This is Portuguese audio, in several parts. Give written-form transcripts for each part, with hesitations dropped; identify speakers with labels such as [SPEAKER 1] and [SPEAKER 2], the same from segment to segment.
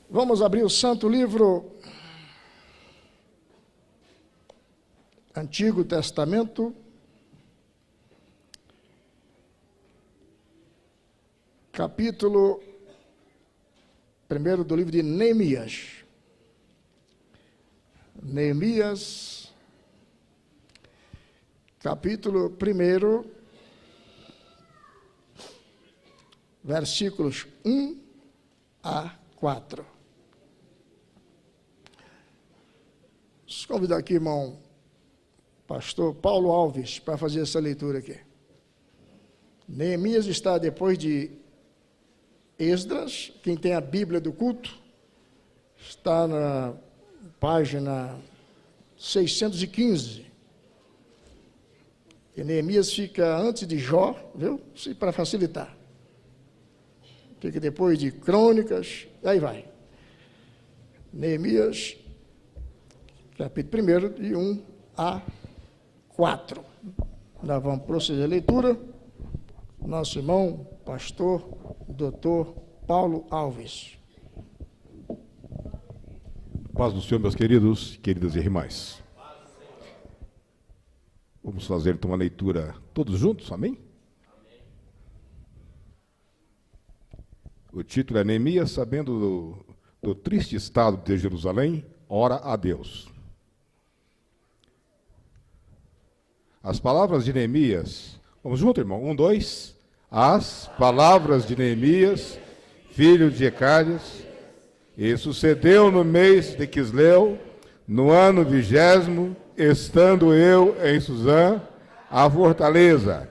[SPEAKER 1] Vamos abrir o Santo Livro Antigo Testamento, capítulo 1 do livro de Neemias. Neemias, capítulo 1, versículos 1 a 4. Convido aqui, irmão pastor Paulo Alves, para fazer essa leitura aqui. Neemias está depois de Esdras. Quem tem a Bíblia do culto está na página 615. E Neemias fica antes de Jó, viu? Para facilitar. Fica depois de Crônicas, aí vai. Neemias, capítulo 1, de 1 a 4. Nós vamos proceder a leitura. Nosso irmão, pastor, doutor Paulo Alves.
[SPEAKER 2] Paz do Senhor, meus queridos, queridas irmãs. Vamos fazer então uma leitura todos juntos, amém? O título é Neemias, sabendo do triste estado de Jerusalém, ora a Deus. As palavras de Neemias, vamos junto, irmão, 1, 2. As palavras de Neemias, filho de Ecádias, e sucedeu no mês de Quisleu, no ano 20º, estando eu em Suzã, a fortaleza,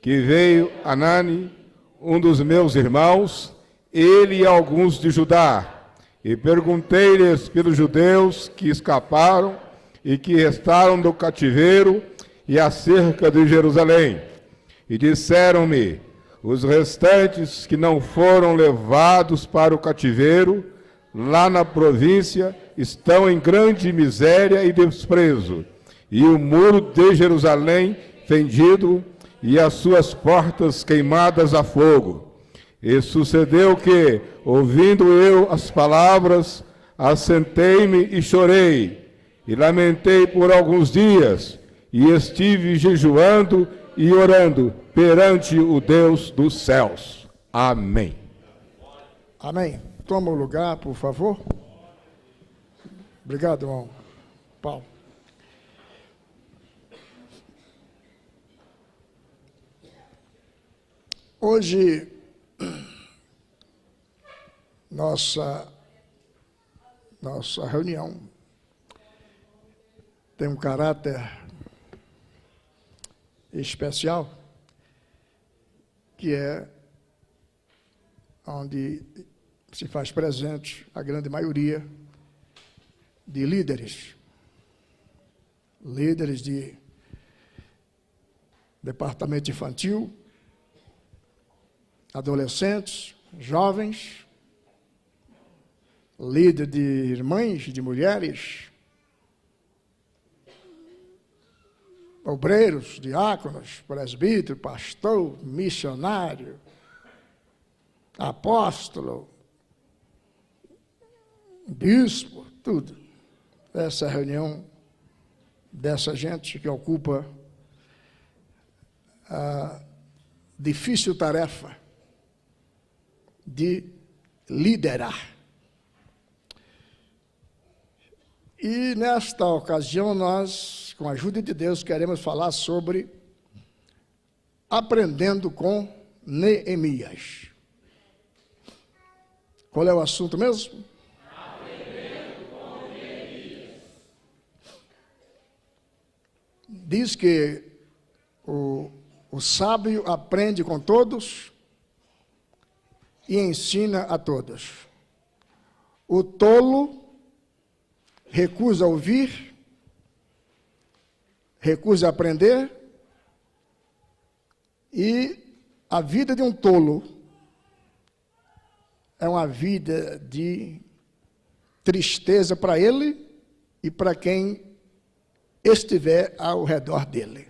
[SPEAKER 2] que veio Anani, um dos meus irmãos, ele e alguns de Judá, e perguntei-lhes pelos judeus que escaparam e que restaram do cativeiro e acerca de Jerusalém. E disseram-me, os restantes que não foram levados para o cativeiro, lá na província, estão em grande miséria e desprezo, e o muro de Jerusalém fendido, e as suas portas queimadas a fogo. E sucedeu que, ouvindo eu as palavras, assentei-me e chorei, e lamentei por alguns dias, e estive jejuando e orando perante o Deus dos céus. Amém.
[SPEAKER 1] Amém. Toma o lugar, por favor. Obrigado, irmão Paulo. Hoje, nossa reunião tem um caráter especial, que é onde se faz presente a grande maioria de líderes de departamento infantil, adolescentes, jovens, líder de irmãs, de mulheres, obreiros, diáconos, presbítero, pastor, missionário, apóstolo, bispo, tudo. Essa reunião dessa gente que ocupa a difícil tarefa de liderar. E nesta ocasião nós, com a ajuda de Deus, queremos falar sobre aprendendo com Neemias. Qual é o assunto mesmo? Aprendendo com Neemias. Diz que o sábio aprende com todos e ensina a todos. O tolo recusa ouvir, recusa aprender e a vida de um tolo é uma vida de tristeza para ele e para quem estiver ao redor dele.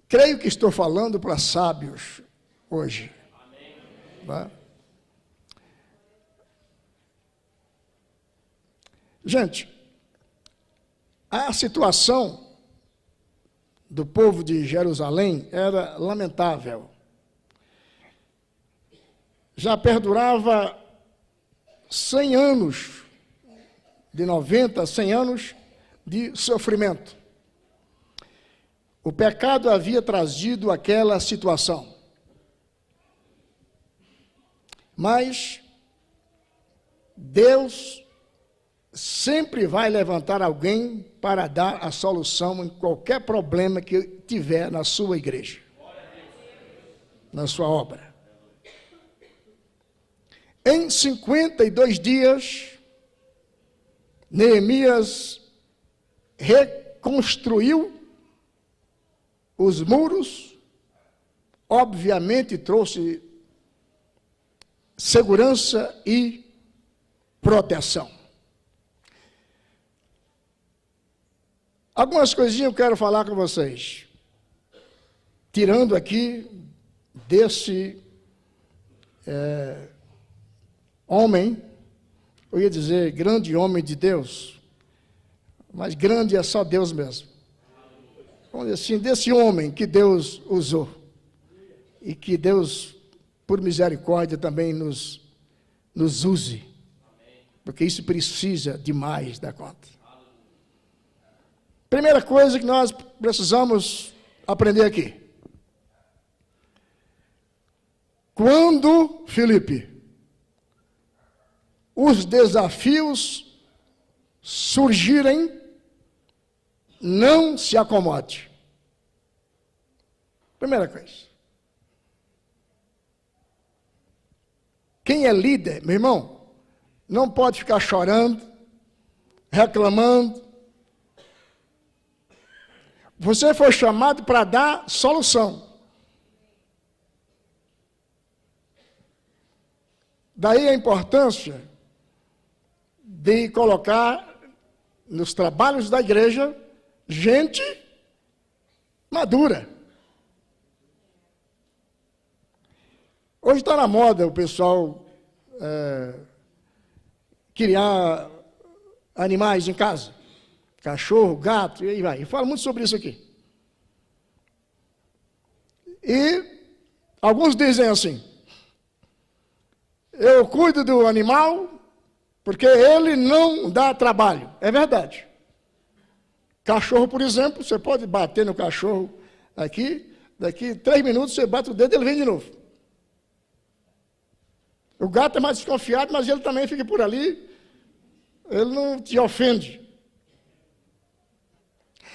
[SPEAKER 1] Creio que estou falando para sábios hoje. Tá? Gente, a situação do povo de Jerusalém era lamentável. Já perdurava 100 anos, de 90 a 100 anos de sofrimento. O pecado havia trazido aquela situação. Mas Deus sempre vai levantar alguém para dar a solução em qualquer problema que tiver na sua igreja, na sua obra. Em 52 dias, Neemias reconstruiu os muros, obviamente trouxe segurança e proteção. Algumas coisinhas eu quero falar com vocês, tirando aqui desse homem, eu ia dizer grande homem de Deus, mas grande é só Deus mesmo. Vamos dizer assim, desse homem que Deus usou, e que Deus, por misericórdia, também nos use, porque isso precisa demais da conta. Primeira coisa que nós precisamos aprender aqui. Quando, Filipe, os desafios surgirem, não se acomode. Primeira coisa. Quem é líder, meu irmão, não pode ficar chorando, reclamando. Você foi chamado para dar solução. Daí a importância de colocar nos trabalhos da igreja gente madura. Hoje está na moda o pessoal criar animais em casa. Cachorro, gato, e aí vai. Eu falo muito sobre isso aqui. E alguns dizem assim, eu cuido do animal porque ele não dá trabalho. É verdade. Cachorro, por exemplo, você pode bater no cachorro aqui, daqui 3 minutos você bate o dedo e ele vem de novo. O gato é mais desconfiado, mas ele também fica por ali, ele não te ofende.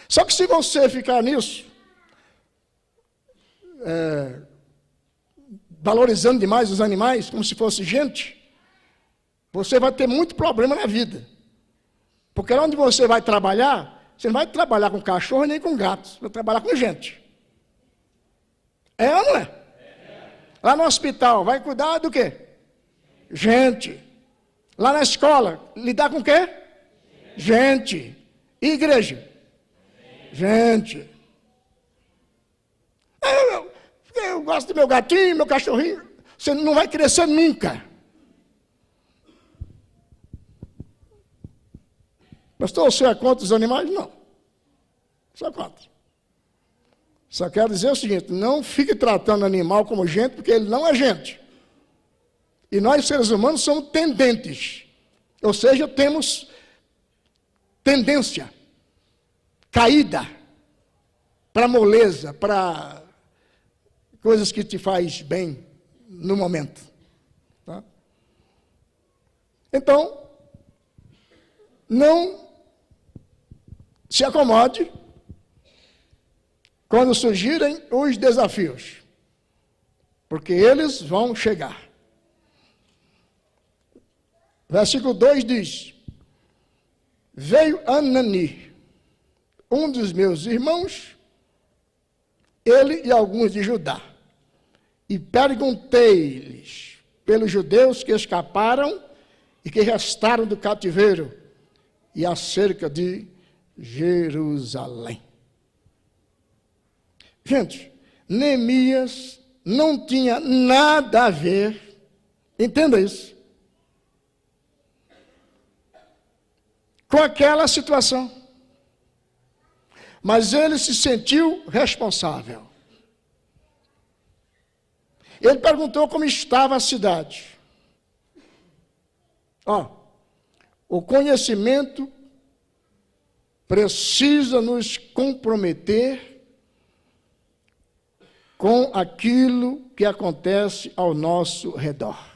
[SPEAKER 1] Só que se você ficar nisso, valorizando demais os animais, como se fosse gente, você vai ter muito problema na vida. Porque lá onde você vai trabalhar, você não vai trabalhar com cachorro nem com gato, você vai trabalhar com gente. É ou não é? Lá no hospital, vai cuidar do quê? Gente. Lá na escola, lidar com o quê? Gente. E igreja? Gente. Eu gosto do meu gatinho, meu cachorrinho. Você não vai crescer nunca. Pastor, você é contra os animais? Não. Só contra. Só quero dizer o seguinte, não fique tratando animal como gente, porque ele não é gente. E nós, seres humanos, somos tendentes. Ou seja, temos tendência, caída, para moleza, para coisas que te faz bem no momento. Tá? Então, não se acomode quando surgirem os desafios, porque eles vão chegar. Versículo 2 diz, veio Anani, um dos meus irmãos, ele e alguns de Judá, e perguntei-lhes pelos judeus que escaparam e que restaram do cativeiro, e acerca de Jerusalém. Gente, Neemias não tinha nada a ver, entenda isso, com aquela situação. Mas ele se sentiu responsável. Ele perguntou como estava a cidade. O conhecimento precisa nos comprometer com aquilo que acontece ao nosso redor.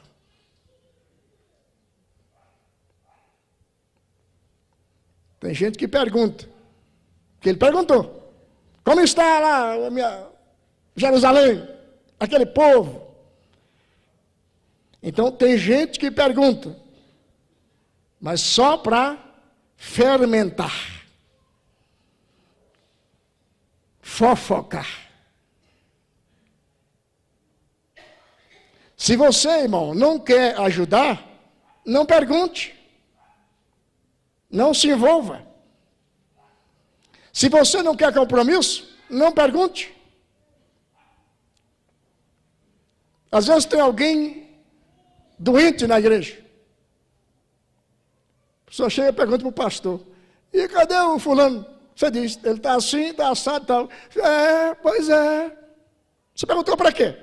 [SPEAKER 1] Tem gente que pergunta, que ele perguntou, como está lá a minha Jerusalém, aquele povo? Então tem gente que pergunta, mas só para fermentar, fofocar. Se você, irmão, não quer ajudar, não pergunte. Não se envolva. Se você não quer compromisso, não pergunte. Às vezes tem alguém doente na igreja. A pessoa chega e pergunta para o pastor, e cadê o fulano? Você diz, ele está assim, está assado e tal. Pois é. Você perguntou para quê?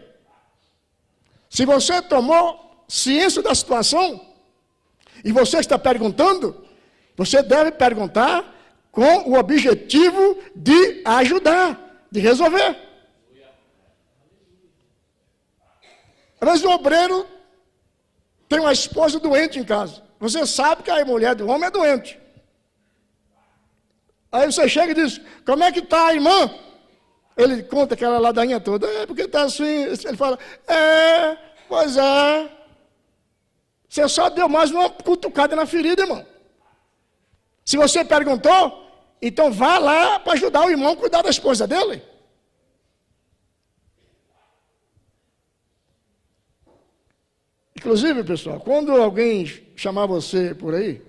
[SPEAKER 1] Se você tomou ciência da situação, e você está perguntando, você deve perguntar com o objetivo de ajudar, de resolver. Às vezes o obreiro tem uma esposa doente em casa. Você sabe que a mulher do homem é doente. Aí você chega e diz, como é que está a irmã? Ele conta aquela ladainha toda, porque está assim. Ele fala, pois é. Você só deu mais uma cutucada na ferida, irmão. Se você perguntou, então vá lá para ajudar o irmão a cuidar da esposa dele. Inclusive, pessoal, quando alguém chamar você por aí,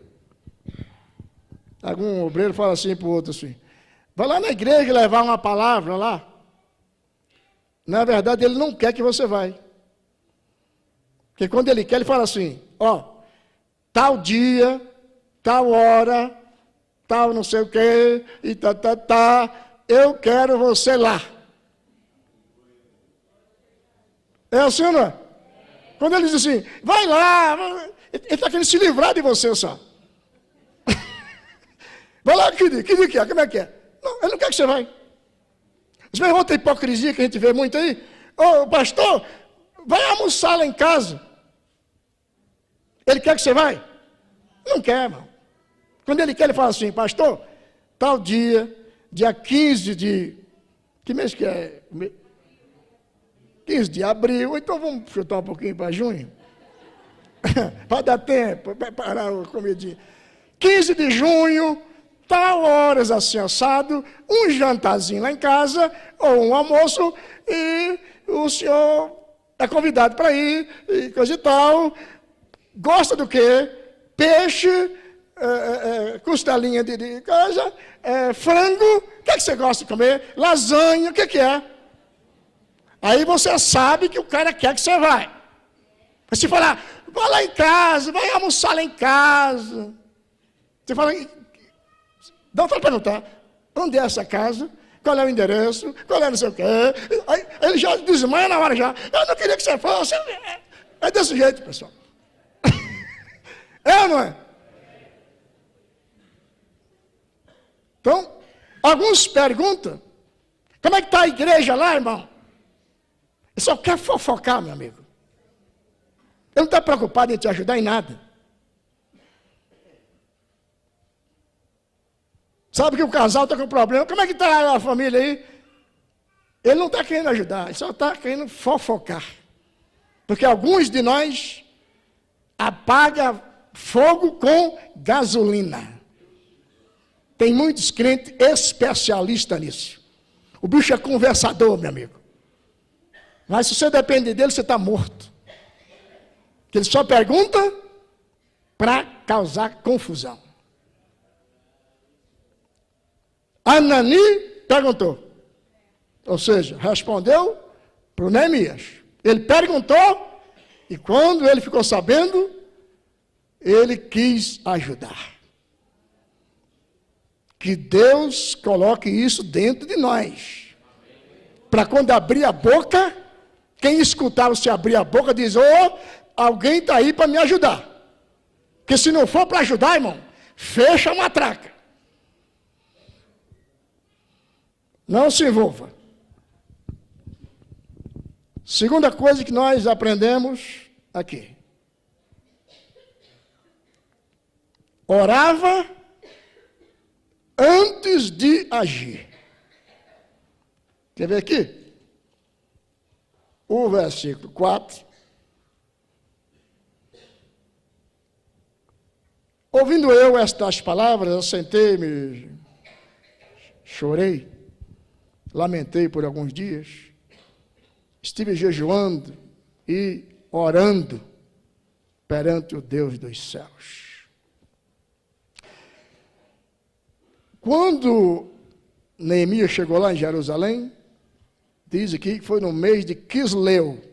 [SPEAKER 1] algum obreiro fala assim para o outro assim, vai lá na igreja levar uma palavra lá. Na verdade, ele não quer que você vá. Porque quando ele quer, ele fala assim, tal dia, tal hora, tal não sei o quê, e eu quero você lá. É assim, não é? Quando ele diz assim, vai lá, ele está querendo se livrar de você só. Vai lá, que dia que é? Como é que é? Não, ele não quer que você vai. Os meus irmãos têm hipocrisia que a gente vê muito aí. Pastor, vai almoçar lá em casa. Ele quer que você vai? Não quer, irmão. Quando ele quer, ele fala assim, pastor, tal dia 15 de... Que mês que é? 15 de abril, então vamos chutar um pouquinho para junho. Para dar tempo, preparar a comidinha. 15 de junho, tal horas assim assado, um jantarzinho lá em casa, ou um almoço, e o senhor é convidado para ir, e coisa e tal. Gosta do quê? Peixe, costelinha de coisa, frango, o que você gosta de comer? Lasanha, o que é? Aí você sabe que o cara quer que você vai. Você fala, vai lá em casa, vai almoçar lá em casa. Você fala, dá para perguntar, onde é essa casa? Qual é o endereço? Qual é não sei o quê? Aí ele já desmaia na hora já. Eu não queria que você fosse. É desse jeito, pessoal. É ou não é? Então, alguns perguntam, como é que está a igreja lá, irmão? Ele só quer fofocar, meu amigo. Ele não está preocupado em te ajudar em nada. Sabe que o casal está com problema, como é que está a família aí? Ele não está querendo ajudar, ele só está querendo fofocar. Porque alguns de nós apagam fogo com gasolina. Tem muitos crentes especialistas nisso. O bicho é conversador, meu amigo. Mas se você depende dele, você está morto. Porque ele só pergunta para causar confusão. Anani perguntou. Ou seja, respondeu para o Neemias. Ele perguntou e quando ele ficou sabendo, ele quis ajudar. Que Deus coloque isso dentro de nós. Para quando abrir a boca, quem escutar você abrir a boca diz, alguém está aí para me ajudar. Porque se não for para ajudar, irmão, fecha a matraca. Não se envolva. Segunda coisa que nós aprendemos aqui. Orava antes de agir. Quer ver aqui? O versículo 4. Ouvindo eu estas palavras, eu sentei-me, chorei, lamentei por alguns dias, estive jejuando e orando perante o Deus dos céus. Quando Neemias chegou lá em Jerusalém, diz aqui que foi no mês de Quisleu.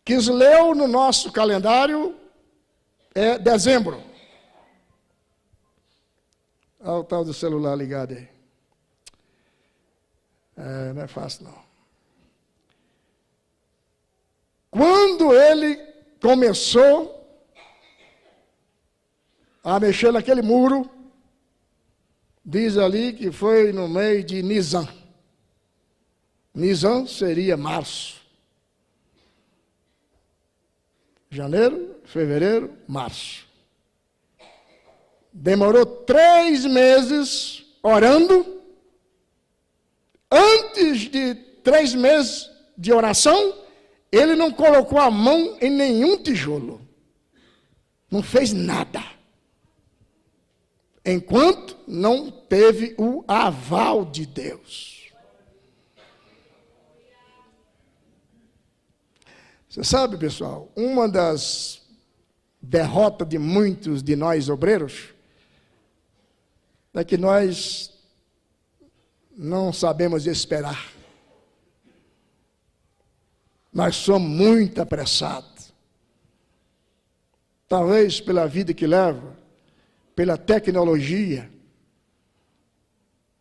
[SPEAKER 1] Quisleu, no nosso calendário, é dezembro. Olha o tal do celular ligado aí. Não é fácil, não. Quando ele começou a mexer naquele muro, diz ali que foi no mês de Nisan. Nisan seria março. Janeiro, fevereiro, março. Demorou 3 meses orando. Antes de 3 meses de oração, ele não colocou a mão em nenhum tijolo. Não fez nada. Enquanto não teve o aval de Deus. Você sabe, pessoal, uma das derrotas de muitos de nós obreiros é que nós não sabemos esperar. Nós somos muito apressados. Talvez pela vida que leva, pela tecnologia.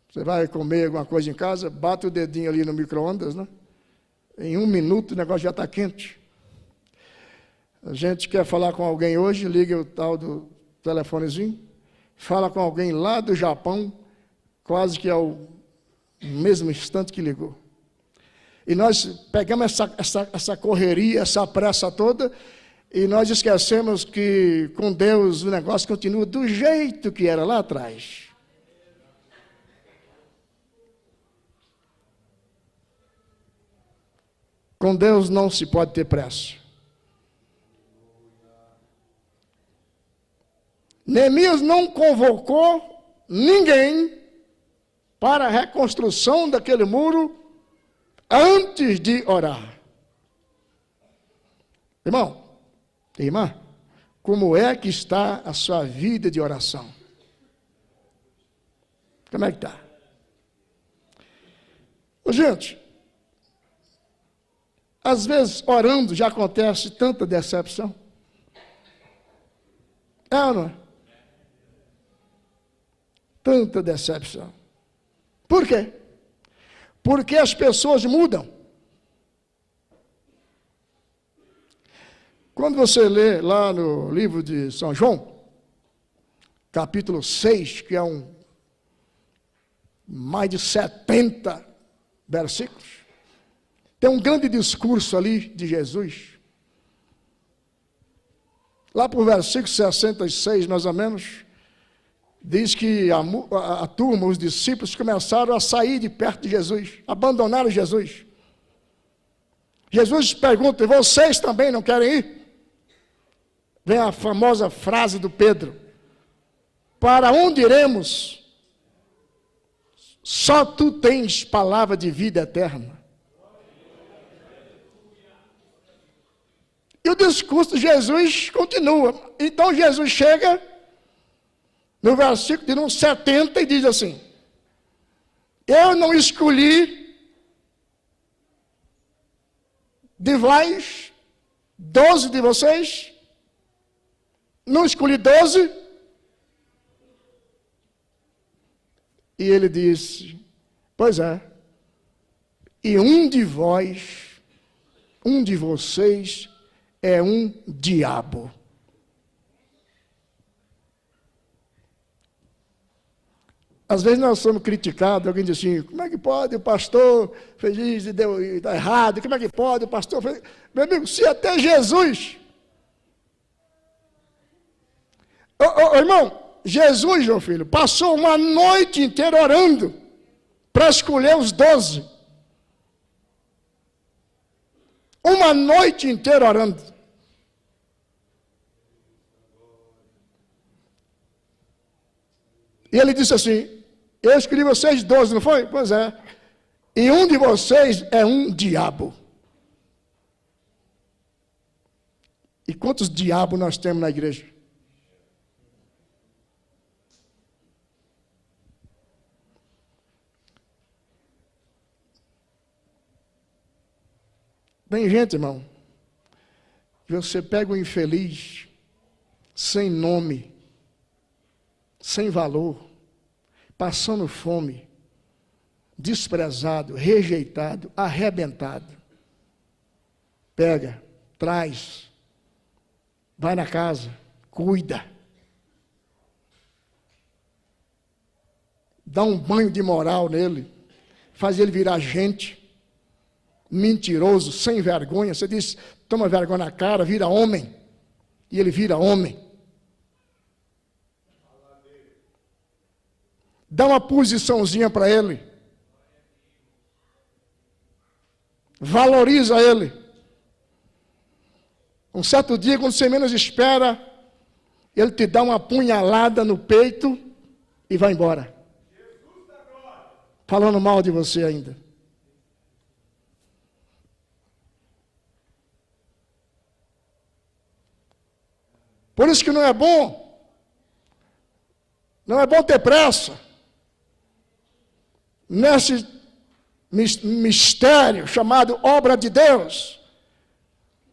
[SPEAKER 1] Você vai comer alguma coisa em casa, bate o dedinho ali no micro-ondas, né? Em 1 minuto o negócio já está quente. A gente quer falar com alguém hoje, liga o tal do telefonezinho, fala com alguém lá do Japão, quase que ao mesmo instante que ligou. E nós pegamos essa correria, essa pressa toda, e nós esquecemos que com Deus o negócio continua do jeito que era lá atrás. Com Deus não se pode ter pressa. Neemias não convocou ninguém para a reconstrução daquele muro antes de orar. Irmão, irmã, como é que está a sua vida de oração? Como é que está? Gente, às vezes orando já acontece tanta decepção. É ou não é? Tanta decepção. Por quê? Porque as pessoas mudam. Quando você lê lá no livro de São João, capítulo 6, que é mais de 70 versículos, tem um grande discurso ali de Jesus. Lá por versículo 66, mais ou menos, diz que a turma, os discípulos, começaram a sair de perto de Jesus, abandonaram Jesus. Jesus pergunta, vocês também não querem ir? Vem a famosa frase do Pedro, para onde iremos? Só tu tens palavra de vida eterna. E o discurso de Jesus continua. Então Jesus chega no versículo de número 70 e diz assim: eu não escolhi de vós 12 de vocês, não escolhi 12. E ele disse: pois é, e um de vós, um de vocês é um diabo. Às vezes nós somos criticados, alguém diz assim: como é que pode o pastor fez isso e deu errado? Como é que pode o pastor fez... Meu amigo, se até Jesus... irmão, Jesus, meu filho, passou uma noite inteira orando para escolher os 12. Uma noite inteira orando. E ele disse assim: eu escolhi vocês 12, não foi? Pois é. E um de vocês é um diabo. E quantos diabos nós temos na igreja? Tem gente, irmão, que você pega o infeliz, sem nome, sem valor, passando fome, desprezado, rejeitado, arrebentado. Pega, traz, vai na casa, cuida. Dá um banho de moral nele, faz ele virar gente. Mentiroso, sem vergonha. Você diz: toma vergonha na cara, vira homem. E ele vira homem. Dá uma posiçãozinha para ele. Valoriza ele. Um certo dia, quando você menos espera, ele te dá uma punhalada no peito e vai embora. Falando mal de você ainda. Por isso que não é bom ter pressa nesse mistério chamado obra de Deus,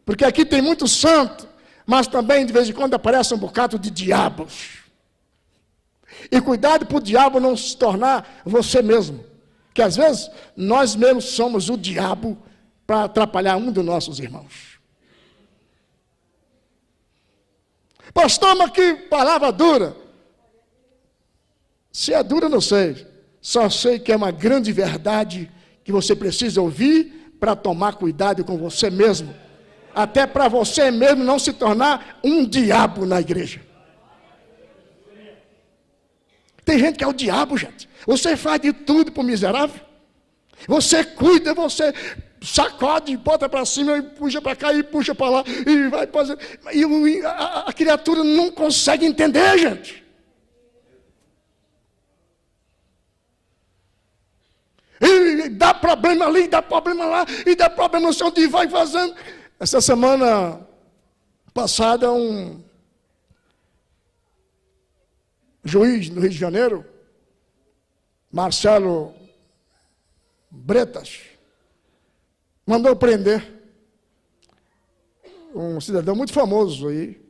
[SPEAKER 1] porque aqui tem muito santo, mas também de vez em quando aparece um bocado de diabos. E cuidado para o diabo não se tornar você mesmo, que às vezes nós mesmos somos o diabo para atrapalhar um dos nossos irmãos. Pastor, mas que palavra dura. Se é dura, não sei. Só sei que é uma grande verdade que você precisa ouvir para tomar cuidado com você mesmo. Até para você mesmo não se tornar um diabo na igreja. Tem gente que é o diabo, gente. Você faz de tudo para o miserável. Você cuida, você sacode, bota para cima, e puxa para cá, e puxa para lá, e vai fazer. E a criatura não consegue entender, gente. E dá problema ali, dá problema lá, e dá problema no chão, e vai fazendo. Essa semana passada, um juiz no Rio de Janeiro, Marcelo Bretas, mandou prender um cidadão muito famoso aí.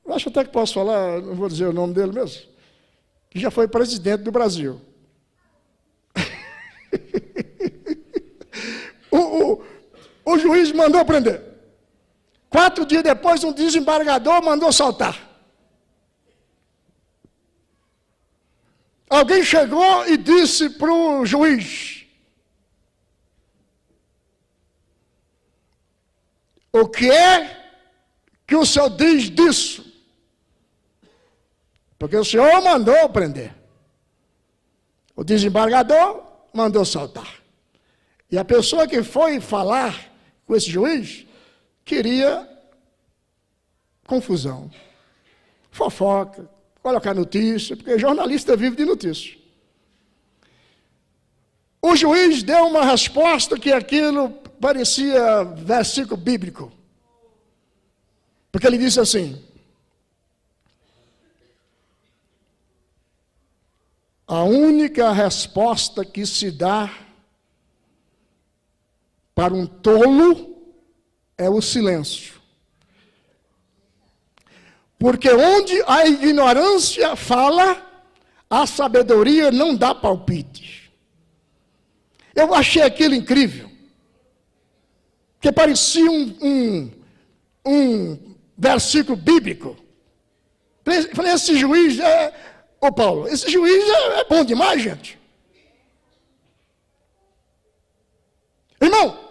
[SPEAKER 1] Acho até que posso falar, não vou dizer o nome dele mesmo, que já foi presidente do Brasil. O juiz mandou prender. 4 dias depois, um desembargador mandou soltar. Alguém chegou e disse para o juiz: o que é que o senhor diz disso? Porque o senhor mandou prender. O desembargador mandou soltar. E a pessoa que foi falar com esse juiz queria confusão, fofoca, colocar notícia, porque jornalista vive de notícia. O juiz deu uma resposta que aquilo parecia versículo bíblico. Porque ele disse assim: a única resposta que se dá para um tolo é o silêncio. Porque onde a ignorância fala, a sabedoria não dá palpite. Eu achei aquilo incrível. Que parecia um versículo bíblico. Falei, esse juiz Ô Paulo, esse juiz é bom demais, gente. Irmão,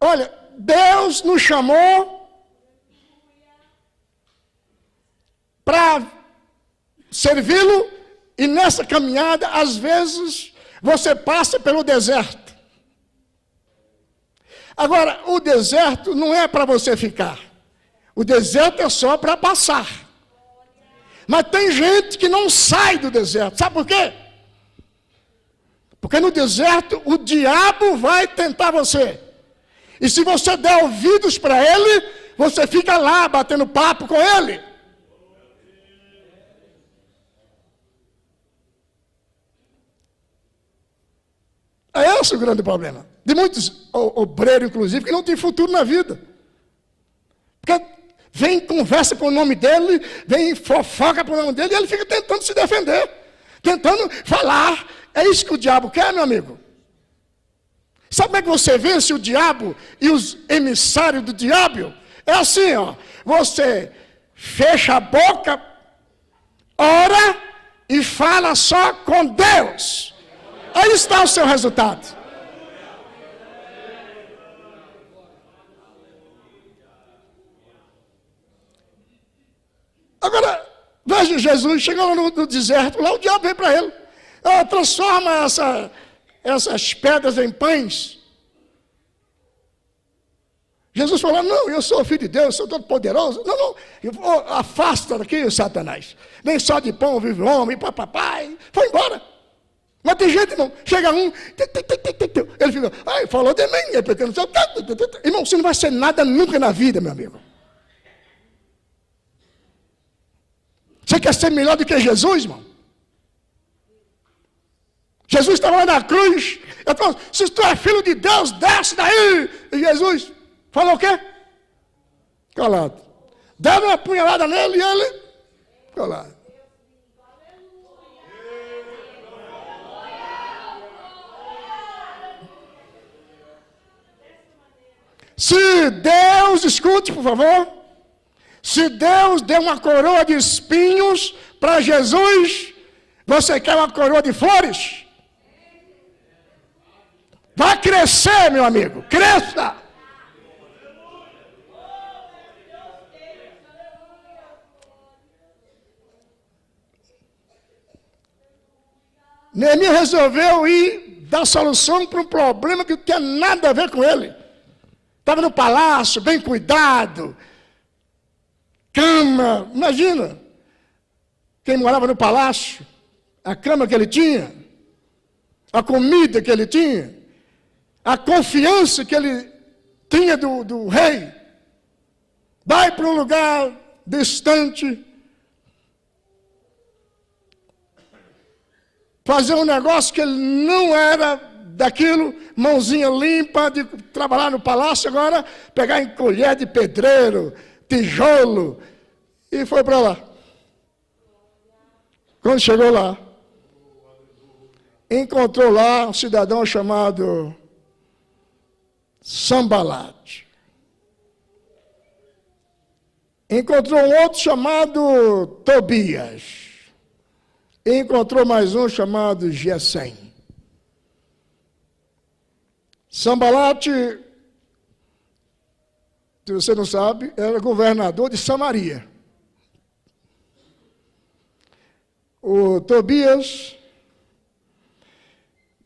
[SPEAKER 1] olha, Deus nos chamou para servi-lo, e nessa caminhada, às vezes, você passa pelo deserto. Agora, o deserto não é para você ficar. O deserto é só para passar. Mas tem gente que não sai do deserto. Sabe por quê? Porque no deserto o diabo vai tentar você. E se você der ouvidos para ele, você fica lá batendo papo com ele. É esse o grande problema. De muitos obreiros, inclusive, que não tem futuro na vida. Porque vem, conversa por nome dele, vem, fofoca por nome dele, e ele fica tentando se defender, tentando falar. É isso que o diabo quer, meu amigo. Sabe como é que você vence o diabo e os emissários do diabo? É assim, ó. Você fecha a boca, ora e fala só com Deus. Aí está o seu resultado. Agora, veja Jesus, chegou lá no deserto, lá o diabo veio para ele. Transforma essas pedras em pães. Jesus falou, não, eu sou filho de Deus, sou todo poderoso. Não, afasta daqui, Satanás. Nem só de pão vive o homem, papai. Foi embora. Mas tem gente, irmão, chega um, ele fica, falou de mim, irmão, você não vai ser nada nunca na vida, meu amigo. Você quer ser melhor do que Jesus, irmão? Jesus estava lá na cruz, eu falo, se tu é filho de Deus, desce daí. E Jesus falou o quê? Calado. Deram uma punhalada nele e ele, calado. Se Deus, escute por favor, se Deus deu uma coroa de espinhos para Jesus, você quer uma coroa de flores? Vai crescer, meu amigo, cresça! Neemias resolveu ir dar solução para um problema que não tinha nada a ver com ele. Estava no palácio, bem cuidado, cama, imagina, quem morava no palácio, a cama que ele tinha, a comida que ele tinha, a confiança que ele tinha do rei. Vai para um lugar distante, fazer um negócio que ele não era daquilo, mãozinha limpa, de trabalhar no palácio, agora pegar em colher de pedreiro, tijolo, e foi para lá. Quando chegou lá, encontrou lá um cidadão chamado Sambalate. Encontrou um outro chamado Tobias. E encontrou mais um chamado Gesem. Sambalate, se você não sabe, era governador de Samaria. O Tobias,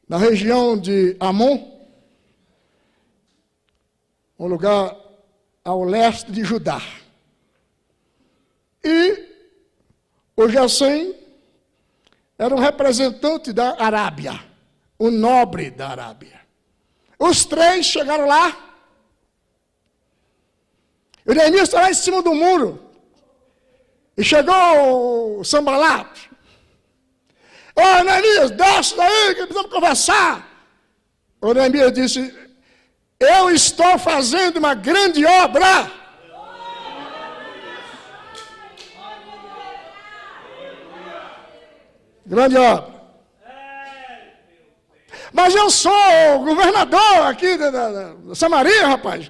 [SPEAKER 1] na região de Amon, um lugar ao leste de Judá. E o Gesem era um representante da Arábia, um nobre da Arábia. Os 3 chegaram lá. O Neemias está lá em cima do muro. E chegou o Sambalat. Ô, Neemias, desce daí que precisamos conversar. O Neemias disse, eu estou fazendo uma grande obra. Grande obra. Mas eu sou o governador aqui da Samaria, rapaz.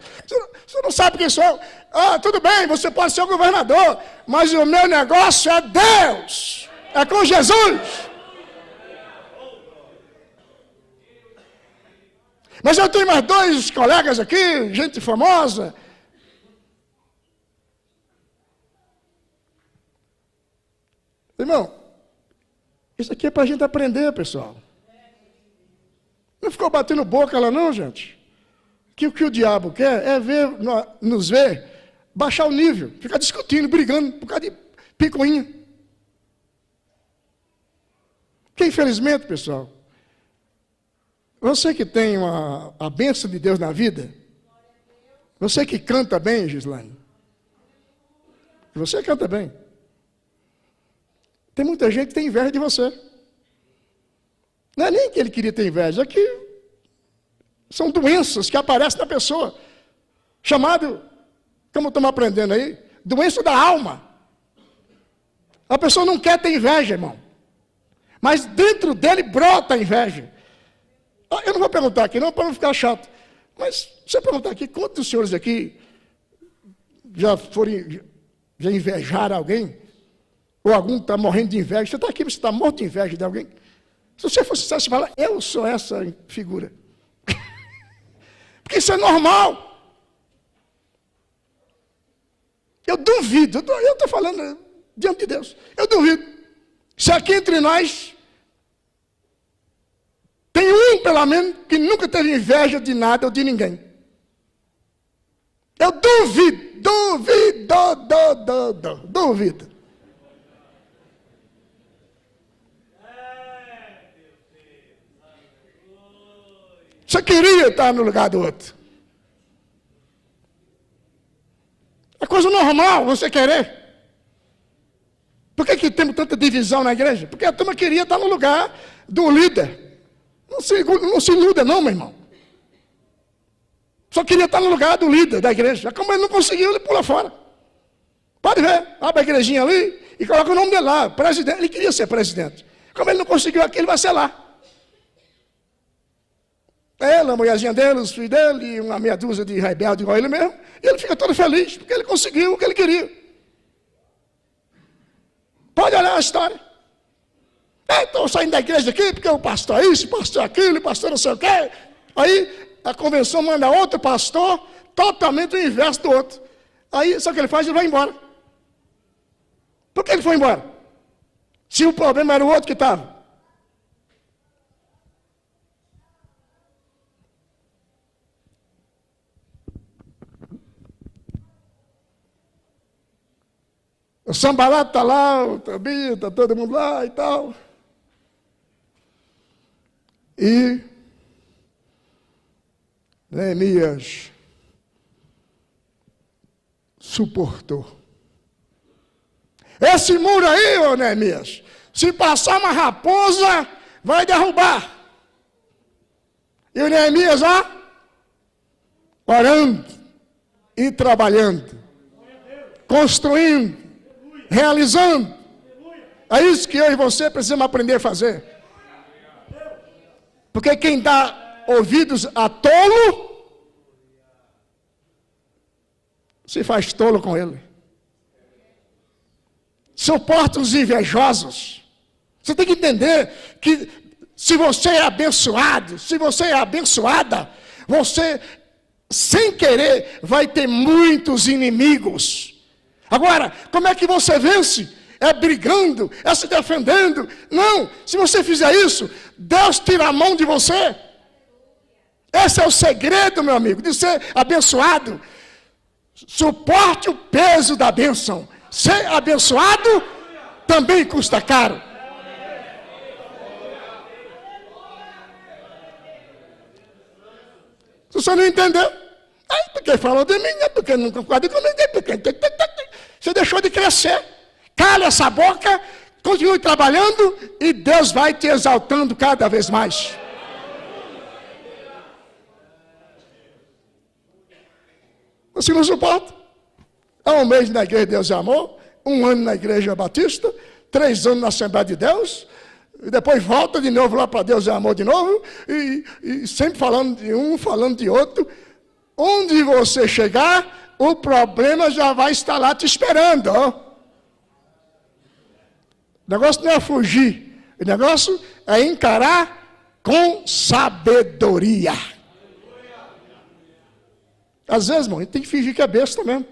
[SPEAKER 1] Você não sabe quem sou. Ah, tudo bem, você pode ser o governador, mas o meu negócio é Deus. É com Jesus. Mas eu tenho mais 2 colegas aqui, gente famosa. Irmão, isso aqui é para a gente aprender, pessoal. Não ficou batendo boca lá não, gente? Que o que o diabo quer é nos ver, baixar o nível, ficar discutindo, brigando, por causa de picuinha. Que infelizmente, pessoal, você que tem a bênção de Deus na vida, você que canta bem, Gislaine, você canta bem. Tem muita gente que tem inveja de você. Não é nem que ele queria ter inveja, é que são doenças que aparecem na pessoa. Chamado, como estamos aprendendo aí, doença da alma. A pessoa não quer ter inveja, irmão. Mas dentro dele brota a inveja. Eu não vou perguntar aqui não, para não ficar chato. Mas se eu perguntar aqui, quantos dos senhores aqui já invejaram alguém? Ou algum está morrendo de inveja? Você está aqui, você está morto de inveja de alguém? Se você fosse você fala, eu sou essa figura. Porque isso é normal. Eu duvido, eu estou falando diante de Deus. Eu duvido. Se aqui entre nós tem um, pelo menos, que nunca teve inveja de nada ou de ninguém. Eu duvido. Você queria estar no lugar do outro. É coisa normal você querer. Por que temos tanta divisão na igreja? Porque a turma queria estar no lugar do líder. Não se iluda não, meu irmão. Só queria estar no lugar do líder da igreja. Como ele não conseguiu, ele pula fora. Pode ver, abre a igrejinha ali e coloca o nome dele lá, presidente. Ele queria ser presidente. Como ele não conseguiu aqui, ele vai ser lá. Ela, a mulherzinha dele, os filhos dele, e uma meia dúzia de rebelde igual ele mesmo, e ele fica todo feliz, porque ele conseguiu o que ele queria. Pode olhar a história. Estou saindo da igreja aqui, porque o pastor é isso, o pastor é aquilo, o pastor não sei o quê. Aí a convenção manda outro pastor, totalmente o inverso do outro. Aí, sabe o que ele faz? Ele vai embora. Por que ele foi embora? Se o problema era o outro que estava. O Sambalat está lá, o Tobia, está todo mundo lá e tal. E Neemias suportou. Esse muro aí, ô Neemias, se passar uma raposa, vai derrubar. E o Neemias, ó, orando e trabalhando, construindo, realizando. É isso que eu e você precisamos aprender a fazer. Porque quem dá ouvidos a tolo, se faz tolo com ele. Suporta os invejosos. Você tem que entender que se você é abençoado, se você é abençoada, você, sem querer, vai ter muitos inimigos. Agora, como é que você vence? É brigando, é se defendendo. Não, se você fizer isso, Deus tira a mão de você. Esse é o segredo, meu amigo, de ser abençoado. Suporte o peso da bênção. Ser abençoado também custa caro. Se você não entendeu, é porque falou de mim, é porque não concorda comigo, é porque... Você deixou de crescer. Cala essa boca, continue trabalhando e Deus vai te exaltando cada vez mais. Você não suporta? Há um mês na igreja Deus é Amor, 1 ano na igreja Batista, 3 anos na Assembleia de Deus, e depois volta de novo lá para Deus é Amor de novo, e sempre falando de um, falando de outro. Onde você chegar, o problema já vai estar lá te esperando. Ó. O negócio não é fugir, o negócio é encarar com sabedoria. Às vezes, irmão, a gente tem que fingir que é besta mesmo.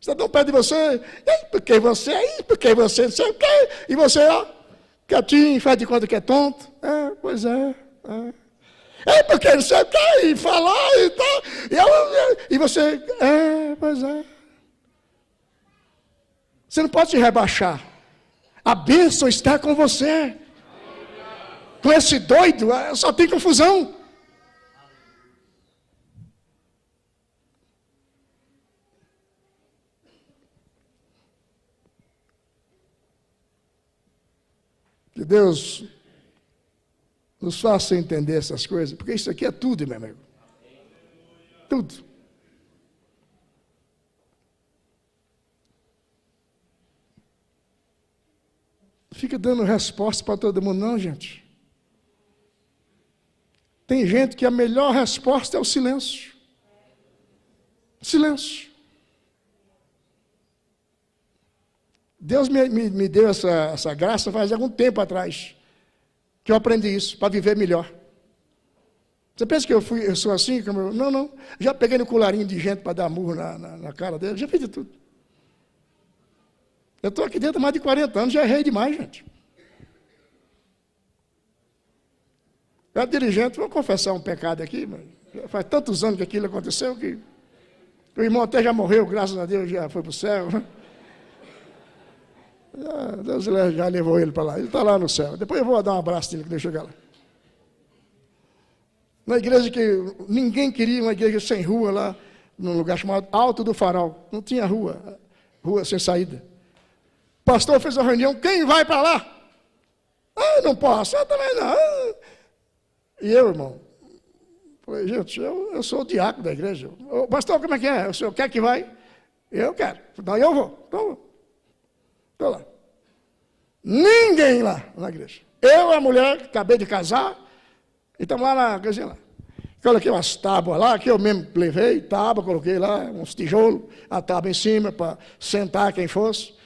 [SPEAKER 1] Você não pede você, porque você, não sei o quê, e você, ó, quietinho, faz de conta que é tonto. É, pois é. Porque não sei o quê, e falar e tal. E você, pois é. Você não pode se rebaixar. A bênção está com você. Com esse doido, só tem confusão. Que Deus nos faça entender essas coisas, porque isso aqui é tudo, meu amigo. Tudo. Fica dando resposta para todo mundo, não, gente. Tem gente que a melhor resposta é o silêncio. Silêncio. Deus me deu essa graça faz algum tempo atrás, que eu aprendi isso, para viver melhor. Você pensa que eu sou assim? Não. Já peguei no colarinho de gente para dar murro na cara dele, já fiz de tudo. Eu estou aqui dentro há mais de 40 anos, já errei demais, gente. Eu era dirigente, vou confessar um pecado aqui, mas faz tantos anos que aquilo aconteceu, que o irmão até já morreu, graças a Deus, já foi para o céu. Deus já levou ele para lá, ele está lá no céu. Depois eu vou dar um abraço nele quando eu chegar lá. Uma igreja que ninguém queria, uma igreja sem rua lá, num lugar chamado Alto do Farol. Não tinha rua sem saída. O pastor fez uma reunião, quem vai para lá? Não posso, eu também não. E eu, irmão, falei, gente, eu sou o diácono da igreja. Pastor, como é que é? O senhor quer que vai? Eu quero, então eu vou. Então, estou lá. Ninguém lá na igreja. Eu, a mulher, acabei de casar, e estamos lá na coisinha lá. Coloquei umas tábuas lá, que eu mesmo levei, tábua, coloquei lá, uns tijolos, a tábua em cima, para sentar quem fosse.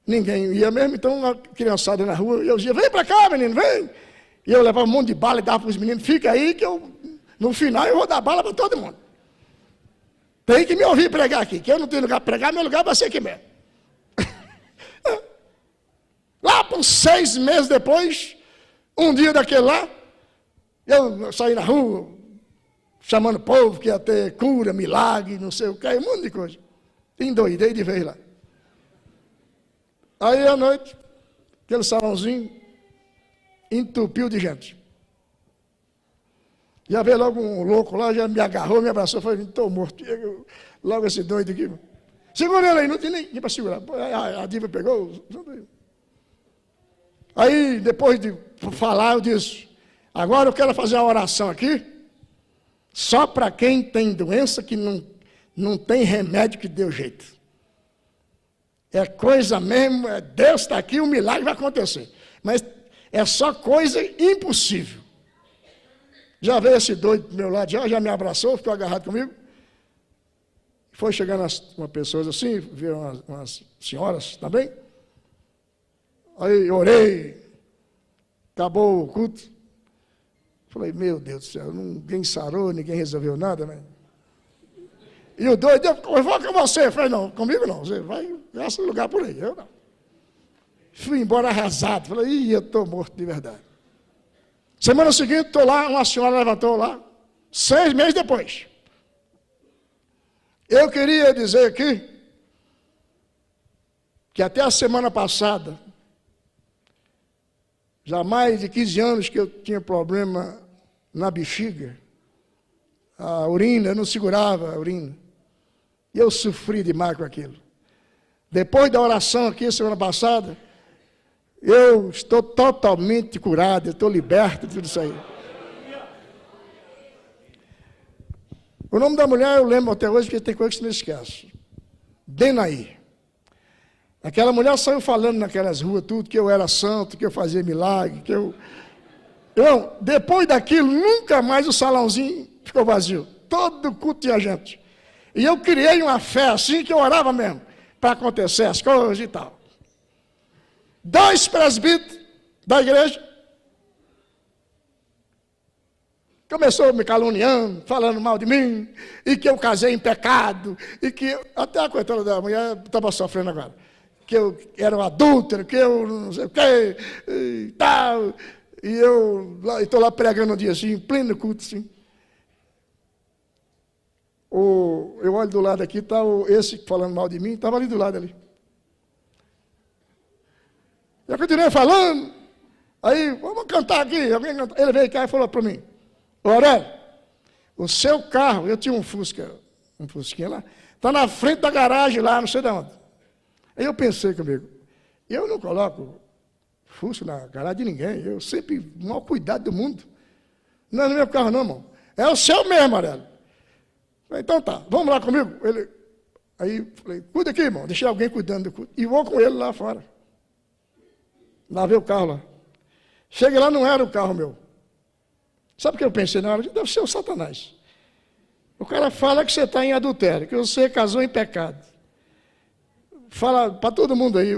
[SPEAKER 1] Ninguém ia mesmo, então a criançada na rua, eu dizia, vem para cá, menino, vem. E eu levava um monte de bala e dava para os meninos, fica aí que no final eu vou dar bala para todo mundo. Tem que me ouvir pregar aqui, que eu não tenho lugar para pregar, meu lugar vai ser aqui mesmo. Lá por 6 meses depois, um dia daquele lá, eu saí na rua, chamando o povo que ia ter cura, milagre, não sei o que, um monte de coisa. Endoidei de vez lá. Aí à noite, aquele salãozinho entupiu de gente. Já veio logo um louco lá, já me agarrou, me abraçou, falei, estou morto. Logo esse doido aqui. Segura ele aí, não tem ninguém para segurar. A diva pegou. Aí, depois de falar, eu disse, agora eu quero fazer uma oração aqui, só para quem tem doença que não tem remédio que deu jeito. É coisa mesmo, Deus está aqui, um milagre vai acontecer. Mas é só coisa impossível. Já veio esse doido do meu lado, já me abraçou, ficou agarrado comigo. Foi chegando umas pessoas assim, viram umas senhoras também. Aí orei, acabou o culto. Falei, meu Deus do céu, ninguém sarou, ninguém resolveu nada, né? E o doido, eu vou com você. Falei, não, comigo não, você vai gasta lugar por aí, eu não. Fui embora arrasado, falei, eu estou morto de verdade. Semana seguinte, estou lá, uma senhora levantou lá, 6 meses depois. Eu queria dizer aqui, que até a semana passada, já há mais de 15 anos que eu tinha problema na bexiga, a urina, eu não segurava a urina. E eu sofri demais com aquilo. Depois da oração aqui, semana passada, eu estou totalmente curado, eu estou liberto de tudo isso aí. O nome da mulher eu lembro até hoje, porque tem coisa que você não esquece. Denaí. Aquela mulher saiu falando naquelas ruas tudo, que eu era santo, que eu fazia milagre, que eu... depois daquilo, nunca mais o salãozinho ficou vazio. Todo culto tinha gente. E eu criei uma fé assim, que eu orava mesmo, para acontecer as coisas e tal. 2 presbíteros da igreja começou me caluniando, falando mal de mim, e que eu casei em pecado, e que até a coitada da mulher estava sofrendo agora, que eu era um adúltero, que eu não sei o quê, e tal, e eu estou lá pregando um dia assim, em pleno culto assim. Eu olho do lado aqui, está esse falando mal de mim, estava ali do lado ali. Eu continuei falando, aí, vamos cantar aqui, ele veio cá e falou para mim, Aurélio, o seu carro, eu tinha um Fusquinha lá, está na frente da garagem lá, não sei de onde. Aí eu pensei comigo, eu não coloco Fusca na garagem de ninguém, eu sempre, o maior cuidado do mundo. Não é no meu carro não, irmão, é o seu mesmo, Aurélio. Falei, então tá, vamos lá comigo. Aí falei, cuida aqui, irmão, deixei alguém cuidando do culto. E vou com ele lá fora. Lavei o carro lá. Cheguei lá, não era o carro meu. Sabe o que eu pensei na hora? Deve ser o Satanás. O cara fala que você está em adultério, que você casou em pecado. Fala para todo mundo aí.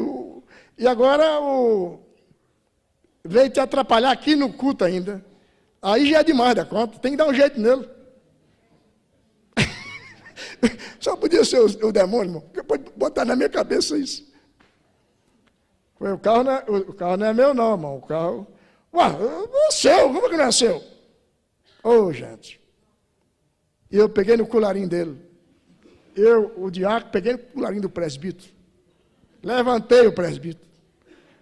[SPEAKER 1] E agora veio te atrapalhar aqui no culto ainda. Aí já é demais da conta, tem que dar um jeito nele. Só podia ser o demônio, irmão. Pode botar na minha cabeça isso. O carro não é meu, não, irmão. O carro. Ué, é seu, como que não é seu? Gente. E eu peguei no colarinho dele. O diácono, peguei no colarinho do presbítero. Levantei o presbítero.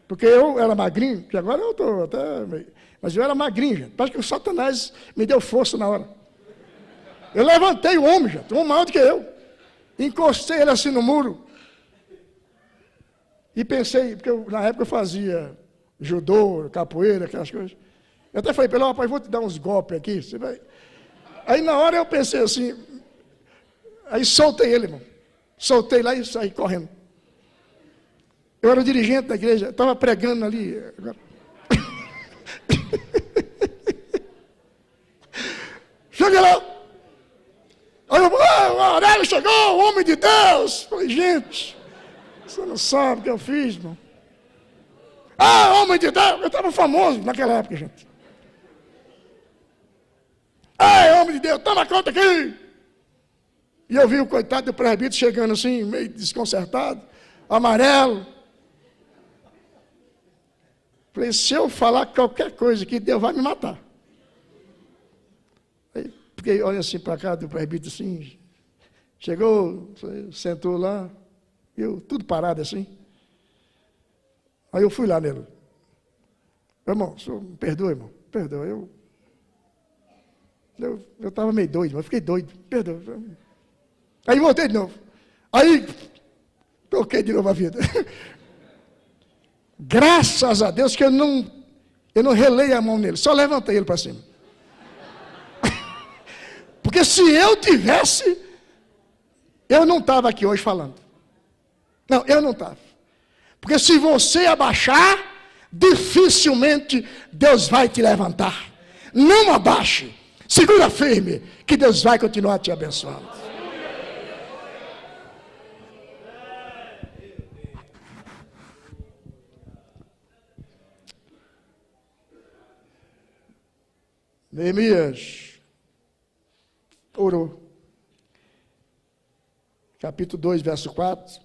[SPEAKER 1] Porque eu era magrinho, que agora eu estou até meio. Mas eu era magrinho, gente. Parece que o Satanás me deu força na hora. Eu levantei o homem, gente, um maior do que eu. Encostei ele assim no muro. E pensei, porque na época eu fazia judô, capoeira, aquelas coisas. Eu até falei para ele, rapaz, vou te dar uns golpes aqui. Você vai... Aí na hora eu pensei assim, aí soltei ele, irmão. Soltei lá e saí correndo. Eu era o dirigente da igreja, estava pregando ali. Cheguei lá. Aí eu, o Aurélio chegou, o homem de Deus. Falei, gente, você não sabe o que eu fiz, irmão. Homem de Deus, eu estava famoso naquela época, gente. Homem de Deus, toma conta aqui. E eu vi o coitado do presbítero chegando assim, meio desconcertado, amarelo. Falei, se eu falar qualquer coisa aqui, Deus vai me matar. Aí, porque olha assim para cá do presbítero assim, chegou, sentou lá, eu tudo parado assim. Aí eu fui lá nele. Irmão, o senhor me perdoa, irmão, perdoa, eu estava meio doido, eu fiquei doido, perdoa. Aí voltei de novo. Aí, toquei de novo a vida. Graças a Deus que eu não relei a mão nele, só levantei ele para cima. Porque se eu tivesse, eu não estava aqui hoje falando. Não, eu não estava. Porque se você abaixar, dificilmente Deus vai te levantar. Não abaixe, segura firme, que Deus vai continuar te abençoando. Neemias orou. Capítulo 2, verso 4.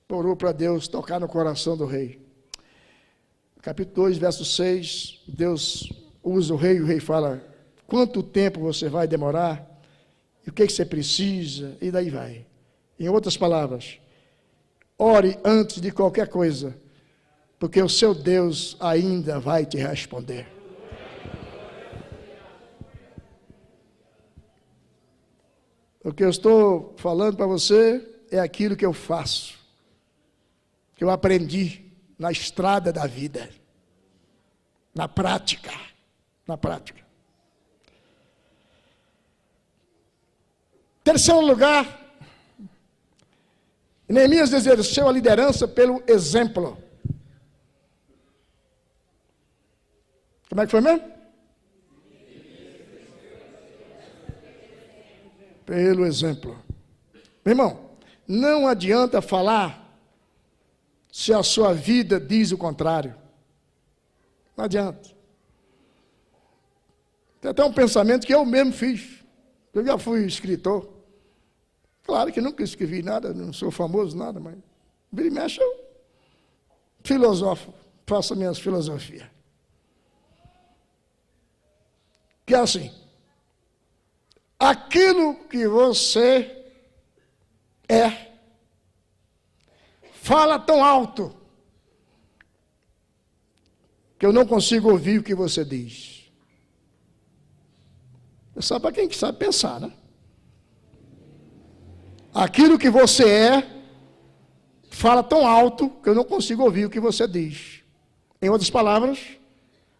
[SPEAKER 1] Orou para Deus tocar no coração do rei. Capítulo 2, verso 6. Deus usa o rei fala, quanto tempo você vai demorar? E o que você precisa? E daí vai. Em outras palavras, ore antes de qualquer coisa, porque o seu Deus ainda vai te responder. O que eu estou falando para você é aquilo que eu faço, que eu aprendi na estrada da vida, na prática, na prática. Terceiro lugar, Neemias exerceu a liderança pelo exemplo. Como é que foi mesmo? Pelo exemplo. Meu irmão, não adianta falar se a sua vida diz o contrário. Não adianta. Tem até um pensamento que eu mesmo fiz. Eu já fui escritor. Claro que nunca escrevi nada, não sou famoso, nada, mas vira e mexe eu filosofo, faço minhas filosofias. Que é assim, aquilo que você é, fala tão alto que eu não consigo ouvir o que você diz. É só para quem sabe pensar, né? Aquilo que você é, fala tão alto que eu não consigo ouvir o que você diz. Em outras palavras,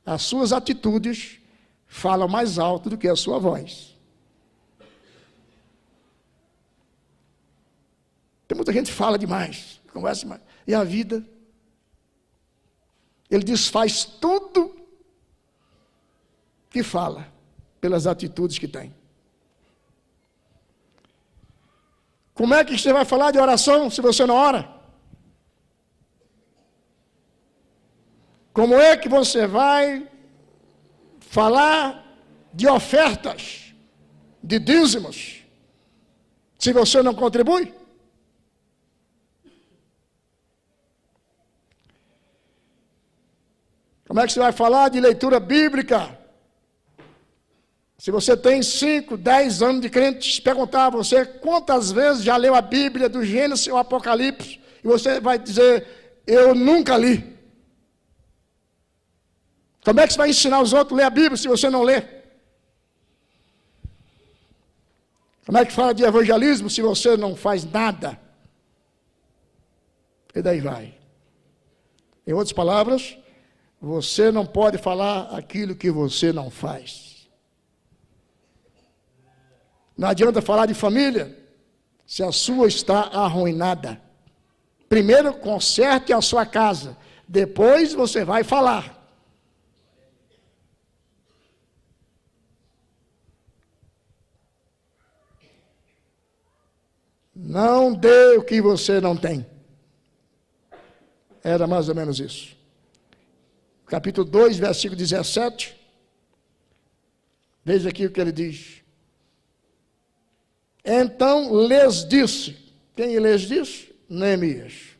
[SPEAKER 1] as suas atitudes falam mais alto do que a sua voz. Tem muita gente que fala demais, conversa demais. E a vida, ele desfaz tudo que fala, pelas atitudes que tem. Como é que você vai falar de oração se você não ora? Como é que você vai falar de ofertas, de dízimos, se você não contribui? Como é que você vai falar de leitura bíblica? Se você tem 5, 10 anos de crente, perguntar a você quantas vezes já leu a Bíblia do Gênesis ao Apocalipse, e você vai dizer, eu nunca li. Como é que você vai ensinar os outros a ler a Bíblia se você não lê? Como é que fala de evangelismo se você não faz nada? E daí vai. Em outras palavras, você não pode falar aquilo que você não faz. Não adianta falar de família se a sua está arruinada. Primeiro, conserte a sua casa. Depois você vai falar. Não dê o que você não tem. Era mais ou menos isso. Capítulo 2, versículo 17. Veja aqui o que ele diz. Então lhes disse. Quem lhes disse? Neemias.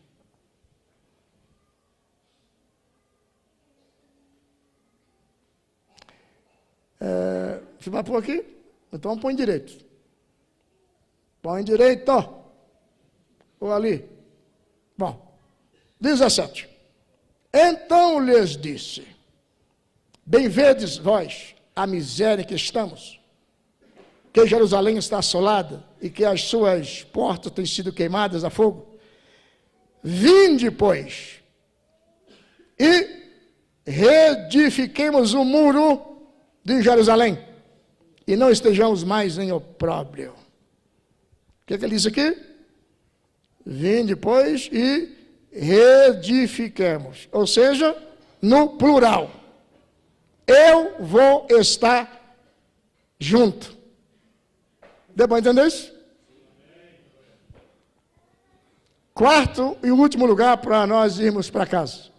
[SPEAKER 1] Você vai pôr aqui? Então põe direito. Põe direito, ó. Ou ali. Bom, 17. Então lhes disse, bem vedes vós a miséria que estamos, que Jerusalém está assolada e que as suas portas têm sido queimadas a fogo. Vinde, pois, e reedifiquemos o muro de Jerusalém, e não estejamos mais em opróbrio. O que ele diz aqui? Vinde, pois, e reedifiquemos. Ou seja, no plural. Eu vou estar junto. Deu para entender isso? Quarto e último lugar para nós irmos para casa.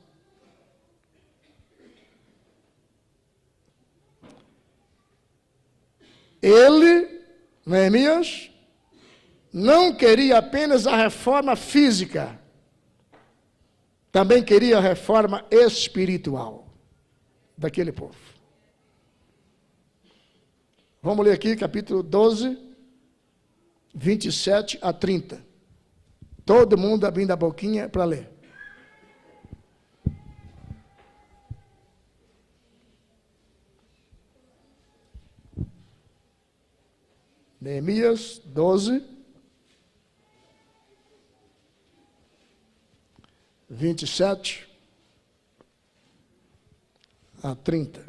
[SPEAKER 1] Ele, Neemias, não queria apenas a reforma física, também queria a reforma espiritual daquele povo. Vamos ler aqui capítulo 12, 27 a 30. Todo mundo abrindo a boquinha para ler. Neemias 12, 27 a 30.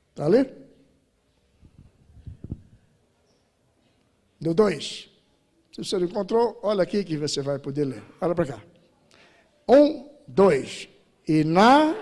[SPEAKER 1] Está ali? Do 2. Se você não encontrou, olha aqui que você vai poder ler. Olha para cá. 1, 2. E na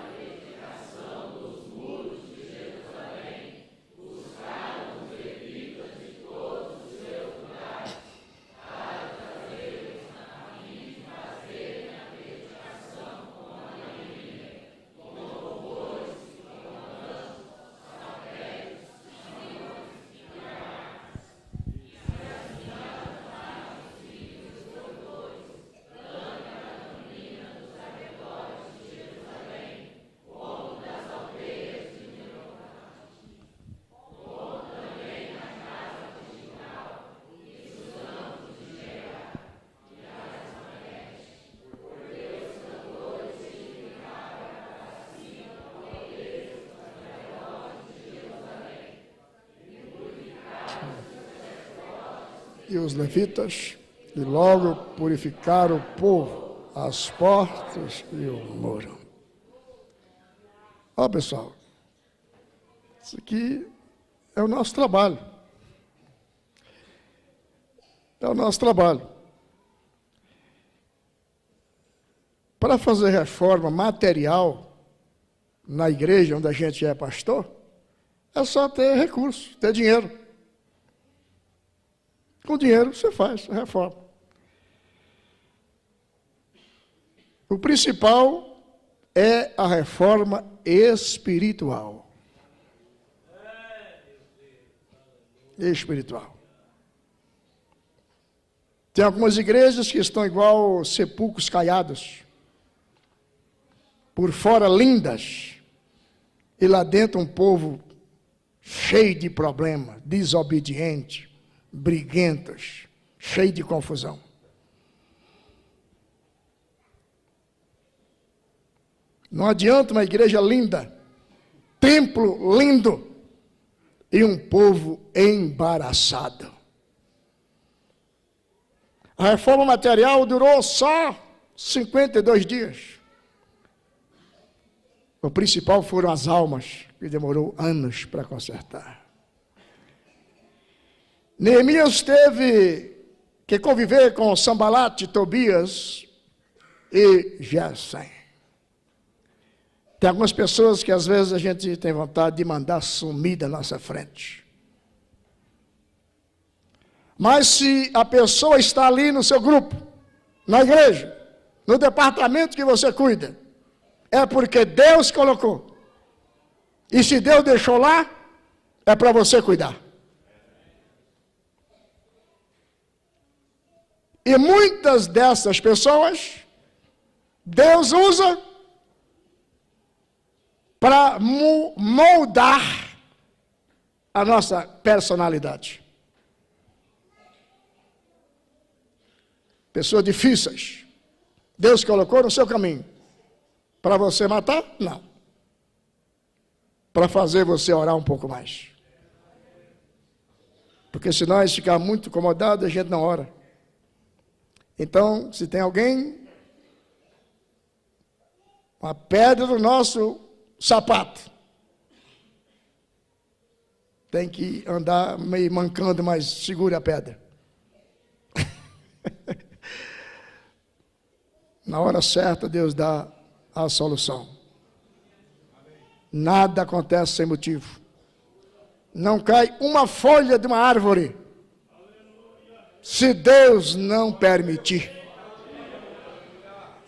[SPEAKER 1] e os levitas, e logo purificaram o povo, as portas e o muro. Ó, pessoal, isso aqui é o nosso trabalho. É o nosso trabalho. Para fazer reforma material na igreja onde a gente é pastor, é só ter recurso, ter dinheiro. Com dinheiro você faz a reforma. O principal é a reforma espiritual. Espiritual. Tem algumas igrejas que estão igual sepulcros caiados. Por fora lindas. E lá dentro um povo cheio de problema, desobediente, briguentos, cheio de confusão. Não adianta uma igreja linda, templo lindo e um povo embaraçado. A reforma material durou só 52 dias. O principal foram as almas, que demorou anos para consertar. Neemias teve que conviver com Sambalate, Tobias e Gesem. Tem algumas pessoas que às vezes a gente tem vontade de mandar sumir da nossa frente. Mas se a pessoa está ali no seu grupo, na igreja, no departamento que você cuida, é porque Deus colocou. E se Deus deixou lá, é para você cuidar. E muitas dessas pessoas, Deus usa para moldar a nossa personalidade. Pessoas difíceis, Deus colocou no seu caminho. Para você matar? Não. Para fazer você orar um pouco mais. Porque se nós ficarmos muito incomodados, a gente não ora. Então, se tem alguém, uma pedra no nosso sapato, tem que andar meio mancando, mas segura a pedra. Na hora certa, Deus dá a solução. Nada acontece sem motivo. Não cai uma folha de uma árvore se Deus não permitir.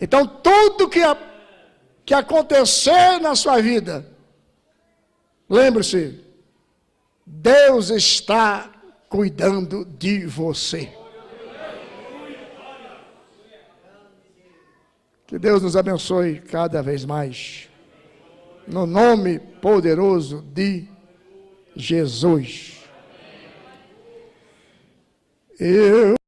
[SPEAKER 1] Então, tudo que acontecer na sua vida, lembre-se, Deus está cuidando de você. Que Deus nos abençoe cada vez mais. No nome poderoso de Jesus. Eu